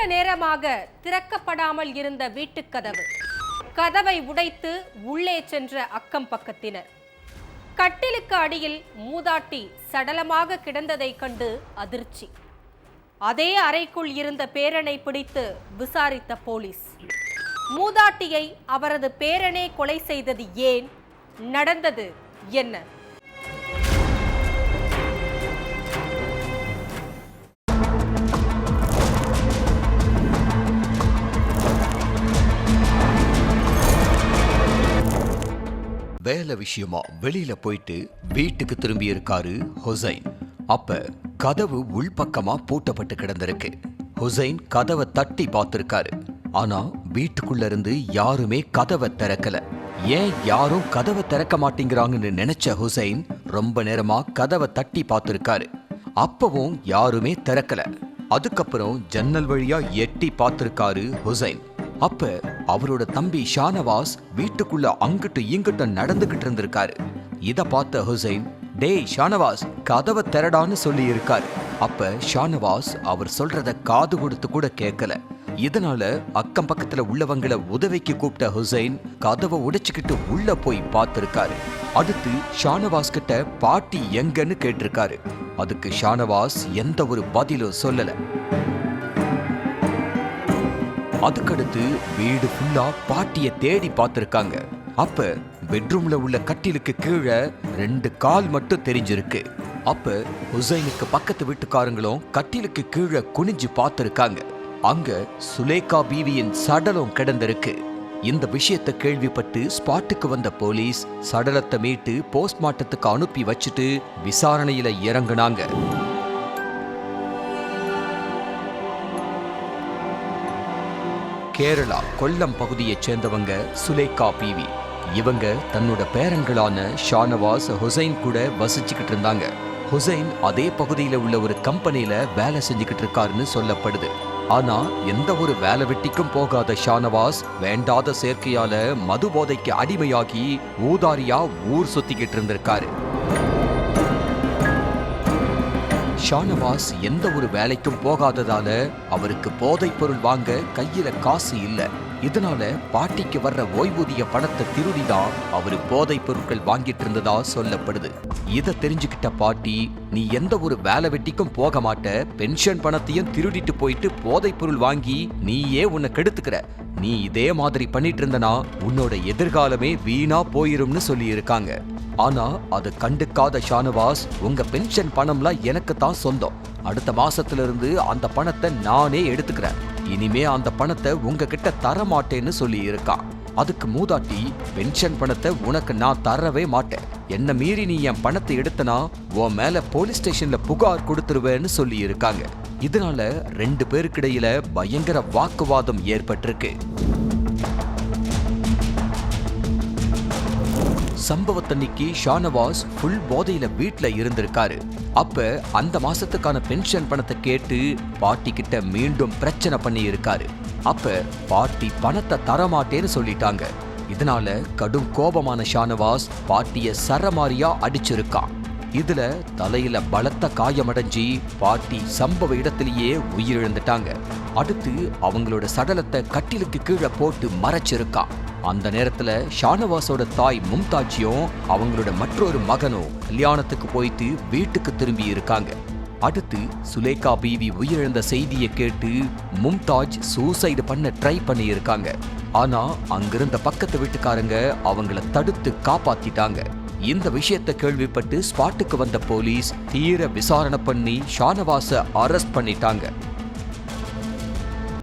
நீண்ட நேரமாக திறக்கப்படாமல் இருந்த வீட்டுக்கதவு கதவை உடைத்து உள்ளே சென்ற அக்கம் பக்கத்தினர். கட்டிலுக்கு அடியில் மூதாட்டி சடலமாக கிடந்ததை கண்டு அதிர்ச்சி. அதே அறைக்குள் இருந்த பேரனை பிடித்து விசாரித்த போலீஸ். மூதாட்டியை அவரது பேரனே கொலை செய்தது ஏன்? நடந்தது என்ன? வேலை விஷயமா வெளியில போயிட்டு வீட்டுக்கு திரும்பி இருக்காரு ஹுசைன். அப்ப கதவு உள்பக்கமா பூட்டப்பட்டு கிடந்திருக்கு. ஹுசைன் கதவை தட்டி பார்த்திருக்காரு. ஆனா வீட்டுக்குள்ள இருந்து யாருமே கதவை திறக்கல. ஏன் யாரும் கதவை திறக்க மாட்டேங்கிறாங்கன்னு நினைச்ச ஹுசைன் ரொம்ப நேரமா கதவை தட்டி பார்த்திருக்காரு. அப்பவும் யாருமே திறக்கல. அதுக்கப்புறம் ஜன்னல் வழியா எட்டி பார்த்திருக்காரு ஹுசைன். அப்ப அவரோட தம்பி ஷானவாஸ் வீட்டுக்குள்ள அங்கிட்டு இங்கிட்ட நடந்துகிட்டு இருந்திருக்காரு. இத பார்த்த ஹுசைன், டேய் ஷானவாஸ், கதவை திறடான்னு சொல்லி இருக்காரு. அப்ப ஷானவாஸ் அவர் சொல்றத காது கொடுத்து கூட கேட்கல. இதனால அக்கம் பக்கத்துல உள்ளவங்களை உதவிக்கு கூப்பிட்ட ஹுசைன் கதவை உடைச்சுக்கிட்டு உள்ள போய் பார்த்திருக்காரு. அடுத்து ஷானவாஸ் கிட்ட பாட்டி எங்கன்னு கேட்டிருக்காரு. அதுக்கு ஷானவாஸ் எந்த ஒரு பதிலும் சொல்லல. அதுக்கடுத்து வீடு ஃபுல்லா பாட்டிய தேடி பார்த்திருக்காங்க. அப்ப பெட்ரூம்ல உள்ள கட்டிலுக்கு கீழே 2 கால் மட்டும் தெரிஞ்சிருக்கு. அப்ப ஹுசைனுக்கு பக்கத்து வீட்டுக்காரங்களும் கட்டிலுக்கு கீழே குனிஞ்சு பார்த்திருக்காங்க. அங்க சுலேகா பீவியின் சடலம் கிடந்திருக்கு. இந்த விஷயத்தை கேள்விப்பட்டு ஸ்பாட்டுக்கு வந்த போலீஸ் சடலத்தை மீட்டு போஸ்ட்மார்ட்டத்துக்கு அனுப்பி வச்சுட்டு விசாரணையில இறங்குனாங்க. கேரளா கொல்லம் பகுதியைச் சேர்ந்தவங்க சுலேகா பீவி. இவங்க தன்னோட பேரன்களான ஷானவாஸ், ஹுசைன் கூட வசிச்சுக்கிட்டு இருந்தாங்க. ஹுசைன் அதே பகுதியில உள்ள ஒரு கம்பெனில வேலை செஞ்சுக்கிட்டு இருக்காருன்னு சொல்லப்படுது. ஆனா எந்த ஒரு வேலை வெட்டிக்கும் போகாத ஷானவாஸ் வேண்டாத சேர்க்கையால மது போதைக்கு அடிமையாகி ஊதாரியா ஊர் சுத்திக்கிட்டு இருந்திருக்காரு. ஷானவாஸ் எந்த ஒரு வேலைக்கும் போகாததால அவருக்கு போதைப் பொருள் வாங்க கையில காசு இல்ல. இதனால பாட்டிக்கு வர்ற ஓய்வூதிய பணத்தை திருடிதான் அவரு போதைப் பொருட்கள் வாங்கிட்டு இருந்ததா சொல்லப்படுது. இத தெரிஞ்சுக்கிட்ட பாட்டி, நீ எந்த ஒரு வேலை வெட்டிக்கும் போக மாட்ட, பென்ஷன் பணத்தையும் திருடிட்டு போயிட்டு போதைப் பொருள் வாங்கி நீயே உன்னை கெடுத்துக்கிற, நீ இதே மாதிரி பண்ணிட்டு இருந்தனா உன்னோட எதிர்காலமே வீணா போயிரும்னு சொல்லி இருக்காங்க. ஆனா அது கண்டுக்காத ஷானவாஸ், உங்க பென்ஷன் பணம்லாம் எனக்கு தான் சொந்தம், அடுத்த மாசத்துல இருந்து அந்த பணத்தை நானே எடுத்துக்கிறேன், இனிமே அந்த பணத்தை உங்ககிட்ட தர மாட்டேன்னு சொல்லி இருக்கான். அதுக்கு மூதாட்டி, பென்ஷன் பணத்தை உனக்கு நான் தரவே மாட்டேன், என்ன மீறி நீ என் பணத்தை எடுத்தனா உன் மேல போலீஸ் ஸ்டேஷன்ல புகார் கொடுத்துருவேன்னு சொல்லி இருக்காங்க. இதனால 2 பேருக்கிடையில பயங்கர வாக்குவாதம் ஏற்பட்டிருக்கு. சம்பவத்தன்னைக்கு ஷானவாஸ் ஃபுல் போதையில வீட்ல இருந்திருக்காரு. அப்ப அந்த மாசத்துக்கான பென்ஷன் பணத்தை கேட்டு பாட்டி கிட்ட மீண்டும் பிரச்சனை பண்ணி இருக்காரு. அப்ப பாட்டி பணத்தை தரமாட்டேன்னு சொல்லிட்டாங்க. இதனால கடும் கோபமான ஷானவாஸ் பாட்டிய சரமாரியா அடிச்சிருக்கான். இதுல தலையில பலத்த காயமடைஞ்சி பாட்டி சம்பவ இடத்திலேயே உயிரிழந்துட்டாங்க. அடுத்து அவங்களோட சடலத்தை கட்டிலுக்கு கீழே போட்டு மறைச்சிருக்கான். அந்த நேரத்துல ஷானவாஸோட தாய் மும்தாஜியும் அவங்களோட மற்றொரு மகனும் கல்யாணத்துக்கு போயிட்டு வீட்டுக்கு திரும்பி இருக்காங்க. அடுத்து சுலேகா பீவி உயிரிழந்த செய்தியை கேட்டு மும்தாஜ் சூசைடு பண்ண ட்ரை பண்ணி இருக்காங்க. ஆனா அங்கிருந்த பக்கத்து வீட்டுக்காரங்க அவங்கள தடுத்து காப்பாத்திட்டாங்க. இந்த விஷயத்தை கேள்விப்பட்டு ஸ்பாட்டுக்கு வந்த போலீஸ் தீர விசாரணை பண்ணி ஷானவாஸை அரெஸ்ட் பண்ணிட்டாங்க.